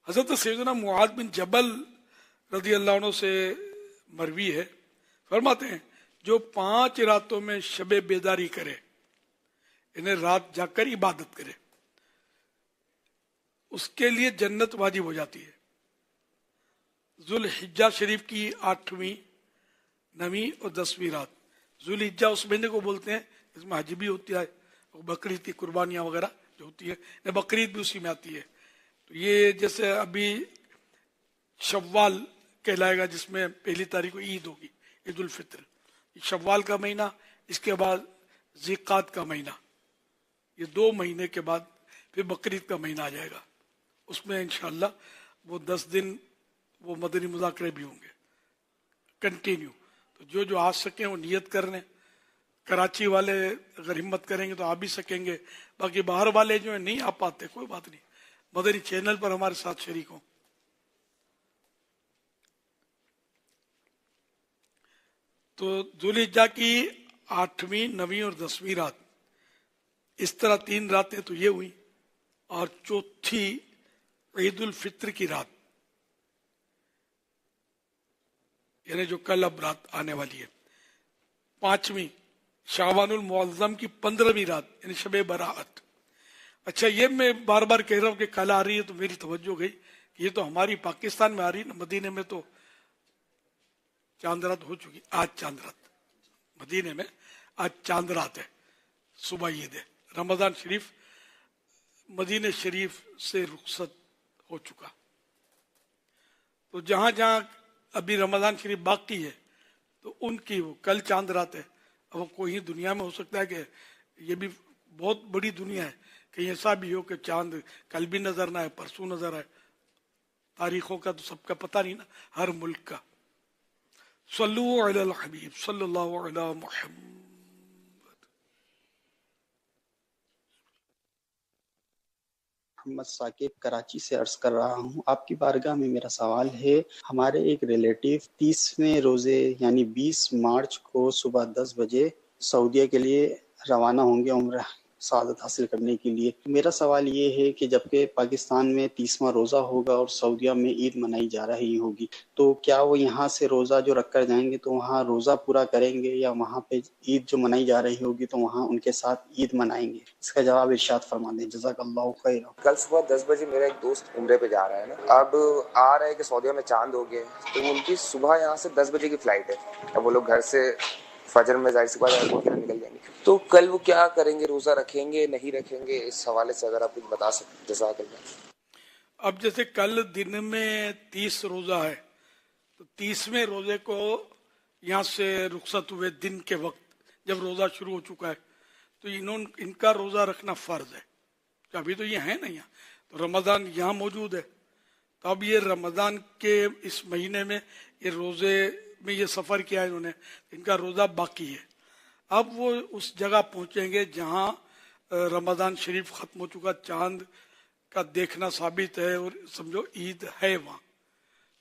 حضرت سیدنا معاذ بن جبل رضی اللہ عنہ سے مروی ہے، فرماتے ہیں جو 5 راتوں میں شب بیداری کرے، انہیں رات جا کر عبادت کرے، اس کے لیے جنت واجب ہو جاتی ہے۔ ذوالحجہ شریف کی 8ویں، 9ویں اور 10ویں رات۔ ذوالحجہ اس مہینے کو بولتے ہیں، اس میں حج بھی ہوتی ہے، بقرعید کی قربانیاں وغیرہ جو ہوتی ہے، بقرعید بھی اسی میں آتی ہے۔ تو یہ جیسے ابھی شوال کہلائے گا، جس میں 1 تاریخ کو عید ہوگی، عید الفطر، شوال کا مہینہ، اس کے بعد ذیقعد کا مہینہ، یہ 2 مہینے کے بعد پھر بقرعید کا مہینہ آ جائے گا۔ اس میں انشاءاللہ وہ 10 دن وہ مدنی مذاکرے بھی ہوں گے کنٹینیو۔ تو جو آ سکیں وہ نیت کر لیں۔ کراچی والے اگر ہمت کریں گے تو آ بھی سکیں گے، باقی باہر والے جو ہیں نہیں آ پاتے، کوئی بات نہیں، مدنی چینل پر ہمارے ساتھ شریک ہوں۔ تو ذوالحجہ کی 8ویں، 9ویں اور 10ویں رات، اس طرح 3 راتیں تو یہ ہوئی، اور چوتھی عید الفطر کی رات، یعنی جو کل اب رات آنے والی ہے۔ 5ویں شعبان المعظم کی 15ویں رات، یعنی شب برات۔ اچھا، یہ میں بار بار کہہ رہا ہوں کہ کل آ رہی ہے، تو میری توجہ گئی کہ یہ تو ہماری پاکستان میں آ رہی ہے نا، مدینے میں تو چاند رات ہو چکی، آج چاند رات مدینے میں، آج چاند رات ہے، صبح عید ہے۔ رمضان شریف مدینہ شریف سے رخصت ہو چکا۔ تو جہاں جہاں ابھی رمضان شریف باقی ہے تو ان کی وہ کل چاند رات ہے۔ اب کوئی دنیا میں ہو سکتا ہے کہ یہ بھی بہت بڑی دنیا ہے، کہیں ایسا بھی ہو کہ چاند کل بھی نظر نہ آئے، پرسوں نظر آئے۔ تاریخوں کا تو سب کا پتہ نہیں نا، ہر ملک کا۔ صلو علی الحبیب صلی اللہ علی محمد۔ محمد ثاقب کراچی سے عرض کر رہا ہوں، آپ کی بارگاہ میں میرا سوال ہے۔ ہمارے ایک ریلیٹیو 30ویں روزے یعنی 20 مارچ کو صبح 10 بجے سعودیہ کے لیے روانہ ہوں گے عمرہ سعادت حاصل کرنے کے لیے۔ میرا سوال یہ ہے کہ جبکہ پاکستان میں 30واں روزہ ہوگا اور سعودیہ میں عید منائی جا رہی ہوگی، تو کیا وہ یہاں سے روزہ جو رکھ کر جائیں گے تو وہاں روزہ پورا کریں گے، یا وہاں پہ عید جو منائی جا رہی ہوگی تو وہاں ان کے ساتھ عید منائیں گے؟ اس کا جواب ارشاد فرما دیں، جزاک اللہ خیر۔ کل صبح 10 بجے میرا ایک دوست عمرے پہ جا رہا ہے نا، اب آ رہا ہے کہ سعودیہ میں چاند ہو گئے، تو ان کی صبح یہاں سے 10 بجے کی فلائٹ ہے۔ اب وہ لوگ گھر سے فجر میں ظاہر سی بات ایئرپورٹ کے لیے نکل جائیں گے، تو کل وہ کیا کریں گے؟ روزہ رکھیں گے نہیں رکھیں گے؟ اس حوالے سے اگر آپ کچھ بتا سکتے، جزاک اللہ۔ اب جیسے کل دن میں 30 روزہ ہے، تو 30ویں روزے کو یہاں سے رخصت ہوئے دن کے وقت جب روزہ شروع ہو چکا ہے، تو ان کا روزہ رکھنا فرض ہے۔ تو ابھی تو یہ ہے نا یہاں، تو رمضان یہاں موجود ہے، تو اب یہ رمضان کے اس مہینے میں یہ روزے میں یہ سفر کیا ہے انہوں نے، ان کا روزہ باقی ہے۔ اب وہ اس جگہ پہنچیں گے جہاں رمضان شریف ختم ہو چکا، چاند کا دیکھنا ثابت ہے اور سمجھو عید ہے وہاں۔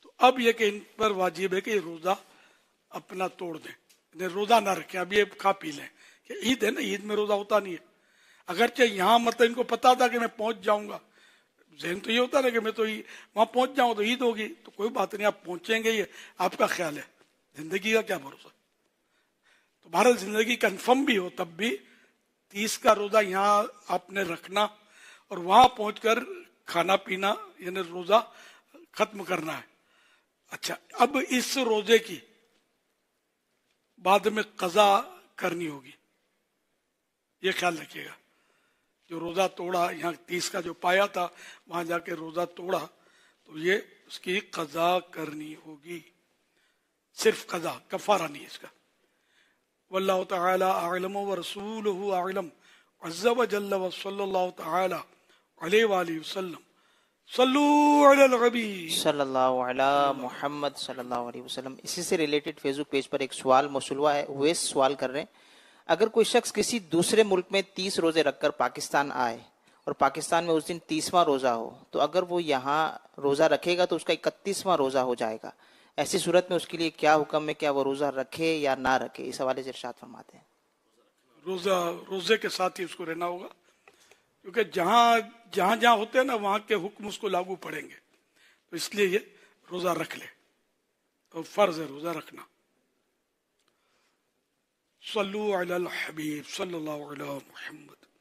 تو اب یہ کہ ان پر واجب ہے کہ یہ روزہ اپنا توڑ دیں، انہیں روزہ نہ رکھیں، اب یہ کھا پی لیں کہ عید ہے نا، عید میں روزہ ہوتا نہیں ہے۔ اگرچہ یہاں مطلب ان کو پتا تھا کہ میں پہنچ جاؤں گا، ذہن تو یہ ہوتا نا کہ میں تو وہاں پہنچ جاؤں تو عید ہوگی، تو کوئی بات نہیں، آپ پہنچیں گے، یہ آپ کا خیال ہے، زندگی کا کیا بھروسہ۔ تو بہرحال زندگی کنفرم بھی ہو تب بھی 30 کا روزہ یہاں آپ نے رکھنا اور وہاں پہنچ کر کھانا پینا یعنی روزہ ختم کرنا ہے۔ اچھا، اب اس روزے کی بعد میں قضا کرنی ہوگی، یہ خیال رکھیے گا۔ جو روزہ توڑا یہاں 30 کا جو پایا تھا، وہاں جا کے روزہ توڑا، تو یہ اس کی قضا کرنی ہوگی، صرف قضا، کفارہ نہیں اس کا۔ واللہ تعالی اعلم ورسولہ اعلم عز وجل وصلی اللہ تعالی علیہ وآلہ وسلم۔ صلو علی النبی صلی اللہ علی محمد صلی اللہ علیہ وسلم۔ اسی سے ریلیٹڈ فیس بک پیج پر ایک سوال موصول ہوا ہے، ویس سوال کر رہے ہیں، اگر کوئی شخص کسی دوسرے ملک میں 30 روزے رکھ کر پاکستان آئے اور پاکستان میں اس دن 30واں روزہ ہو، تو اگر وہ یہاں روزہ رکھے گا تو اس کا 31واں روزہ ہو جائے گا، ایسی صورت میں اس کے لیے کیا حکم ہے؟ کیا وہ روزہ رکھے یا نہ رکھے؟ اس حوالے سے ارشاد فرماتے ہیں۔ روزے کے ساتھ ہی اس کو رہنا ہوگا، کیونکہ جہاں جہاں ہوتے ہیں نا وہاں کے حکم اس کو لاگو پڑیں گے۔ تو اس لیے یہ روزہ رکھ لے، اور فرض ہے روزہ رکھنا۔ صلو علی الحبیب صلی اللہ علیہ محمد۔